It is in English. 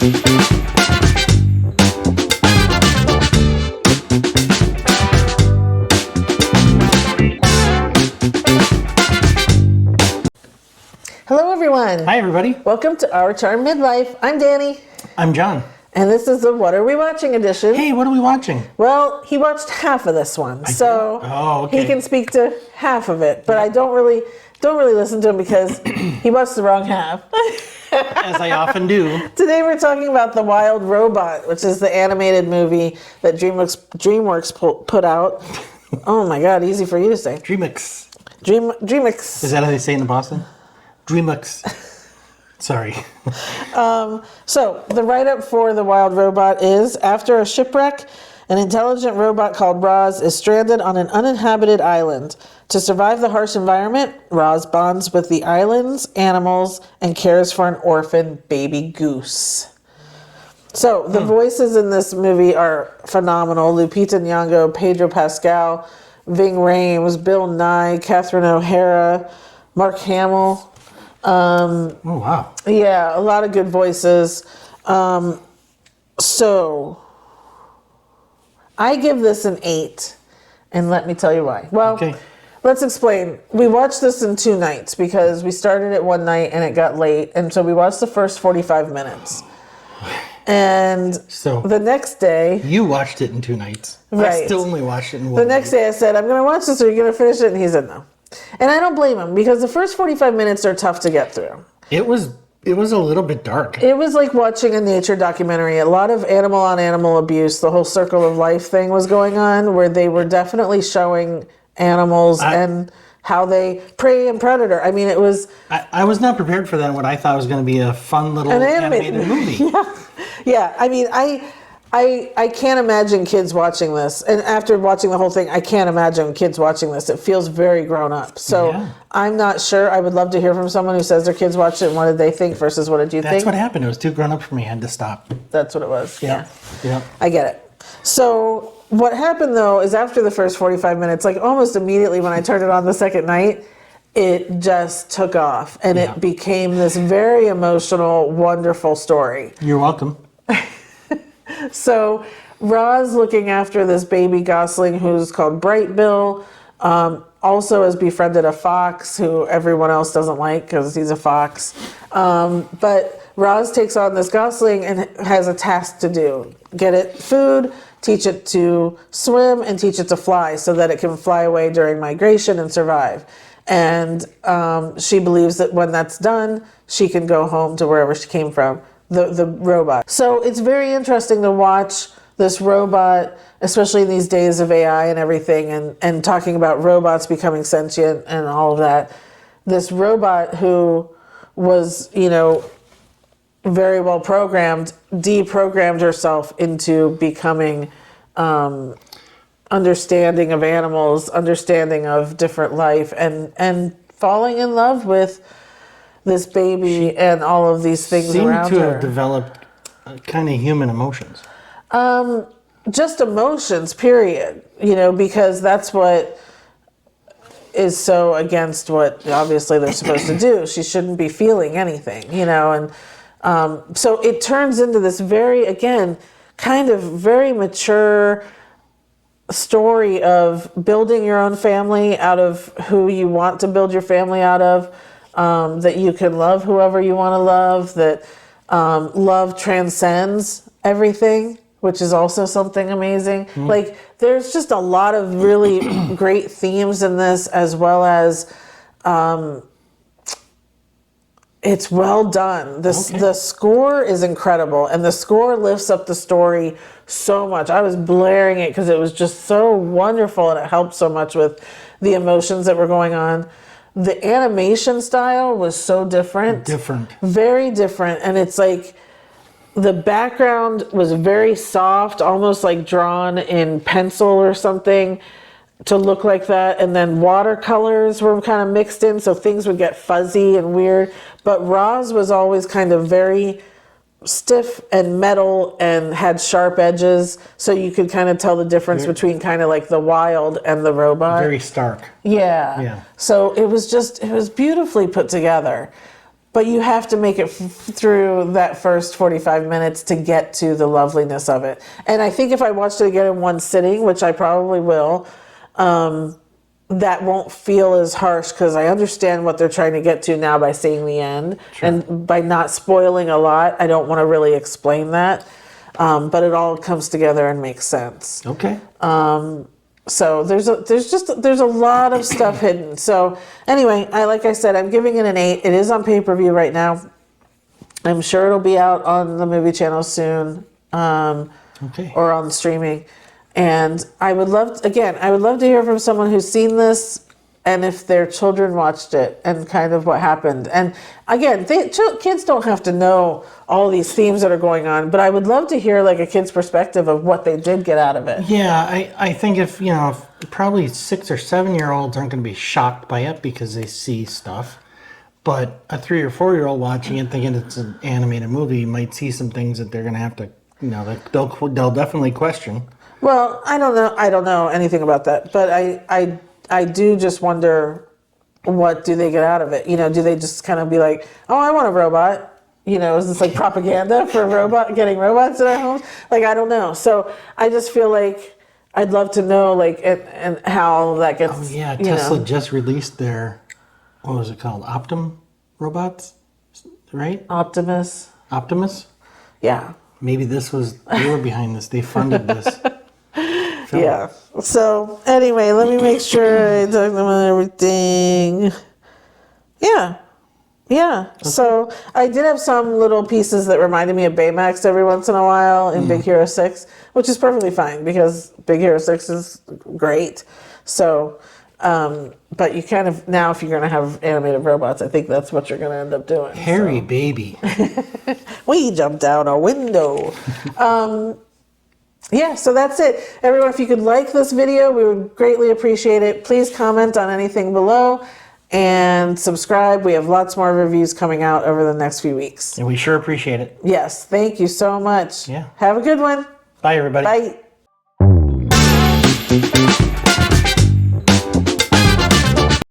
Hello, everyone. Hi, everybody. Welcome to Our Charm Midlife. I'm Danny. I'm John. And this is the What Are We Watching edition. Hey, what are we watching? Well, he watched half of this one, so okay. he can speak to half of it. But I don't really listen to him because he watched the wrong half. As I often do. Today we're talking about The Wild Robot, which is the animated movie that DreamWorks put out. Oh my God, easy for you to say. DreamWorks. DreamWorks. Is that how they say it in Boston? DreamWorks. Sorry. So, the write-up for The Wild Robot is, after a shipwreck, an intelligent robot called Roz is stranded on an uninhabited island. To survive the harsh environment, Roz bonds with the island's animals and cares for an orphan baby goose. So, the voices in this movie are phenomenal. Lupita Nyong'o, Pedro Pascal, Ving Rhames, Bill Nye, Catherine O'Hara, Mark Hamill. Oh, wow. Yeah, a lot of good voices. So, I give this an 8, and let me tell you why. Well, Okay. Let's explain. We watched this in 2 nights because we started it one night and it got late, and so we watched the first 45 minutes. And So the next day... You watched it in 2 nights. Right. I still only watched it in 1 The next day I said, I'm going to watch this, are you going to finish it? And he said no. And I don't blame him because the first 45 minutes are tough to get through. It was a little bit dark. It was like watching a nature documentary. A lot of animal on animal abuse. The whole circle of life thing was going on where they were definitely showing animals and how they prey and predator. I mean, it was... I was not prepared for that, what I thought was going to be a fun little animated movie. Yeah. I mean, I can't imagine kids watching this. And after watching the whole thing, I can't imagine kids watching this. It feels very grown up. So Yeah. I'm not sure. I would love to hear from someone who says their kids watched it and what did they think versus what did you think? That's what happened. It was too grown up for me. I had to stop. That's what it was. Yeah. I get it. So what happened though is after the first 45 minutes, like almost immediately when I turned it on the second night, it just took off and it became this very emotional, wonderful story. You're welcome. So Roz looking after this baby gosling who's called Bright Bill, also has befriended a fox who everyone else doesn't like because he's a fox. But Roz takes on this gosling and has a task to do. Get it food, teach it to swim, and teach it to fly so that it can fly away during migration and survive. And she believes that when that's done, she can go home to wherever she came from. The robot. So it's very interesting to watch this robot, especially in these days of AI and everything, and talking about robots becoming sentient and all of that. This robot who was, very well programmed, deprogrammed herself into becoming understanding of animals, understanding of different life, and falling in love with this baby and all of these things around her. Seemed to have developed kind of human emotions. Just emotions, period. Because that's what is so against what obviously they're supposed to do. She shouldn't be feeling anything, and so it turns into this very, again, kind of very mature story of building your own family out of who you want to build your family out of. That you can love whoever you want to love, that love transcends everything, which is also something amazing. Like, there's just a lot of really great themes in this, as well as it's well done. The score is incredible, and the score lifts up the story so much. I was blaring it because it was just so wonderful, and it helped so much with the emotions that were going on. The animation style was so different. Very different. And it's like the background was very soft, almost like drawn in pencil or something to look like that. And then watercolors were kind of mixed in, so things would get fuzzy and weird. But Roz was always kind of very stiff and metal and had sharp edges, so you could kind of tell the difference between kind of like the wild and the robot. Very stark. Yeah. So it was beautifully put together. but you have to make it through that first 45 minutes to get to the loveliness of it. And I think if I watched it again in one sitting, which I probably will, that won't feel as harsh because I understand what they're trying to get to now by seeing the end. Sure. And by not spoiling a lot, I don't want to really explain that. But it all comes together and makes sense. Okay. So there's a lot of stuff hidden. So anyway, like I said, I'm giving it an 8. It is on pay-per-view right now. I'm sure it'll be out on the movie channel soon, or on streaming. And I would love to hear from someone who's seen this and if their children watched it and kind of what happened. And again, kids don't have to know all these themes that are going on, but I would love to hear like a kid's perspective of what they did get out of it. Yeah, I think if probably 6 or 7-year-olds aren't going to be shocked by it because they see stuff. But a 3 or 4-year-old watching it thinking it's an animated movie might see some things that they're going to have to, they'll definitely question. Well, I don't know anything about that, but I do just wonder, what do they get out of it? Do they just kind of be like, oh, I want a robot? Is this like propaganda for getting robots in our homes? Like, I don't know. So I just feel like I'd love to know, like, and how that gets. Oh yeah, Tesla just released their, what was it called? Optum robots, right? Optimus. Yeah. Maybe they were behind this. They funded this. Yeah. So anyway, let me make sure I talked about everything. Yeah. Okay. So I did have some little pieces that reminded me of Baymax every once in a while in Big Hero 6, which is perfectly fine because Big Hero 6 is great. So, but you kind of, now if you're going to have animated robots, I think that's what you're going to end up doing. Hairy baby. We jumped out a window. Yeah, so that's it. Everyone, if you could like this video, we would greatly appreciate it. Please comment on anything below and subscribe. We have lots more reviews coming out over the next few weeks. And we sure appreciate it. Yes, thank you so much. Yeah. Have a good one. Bye, everybody. Bye.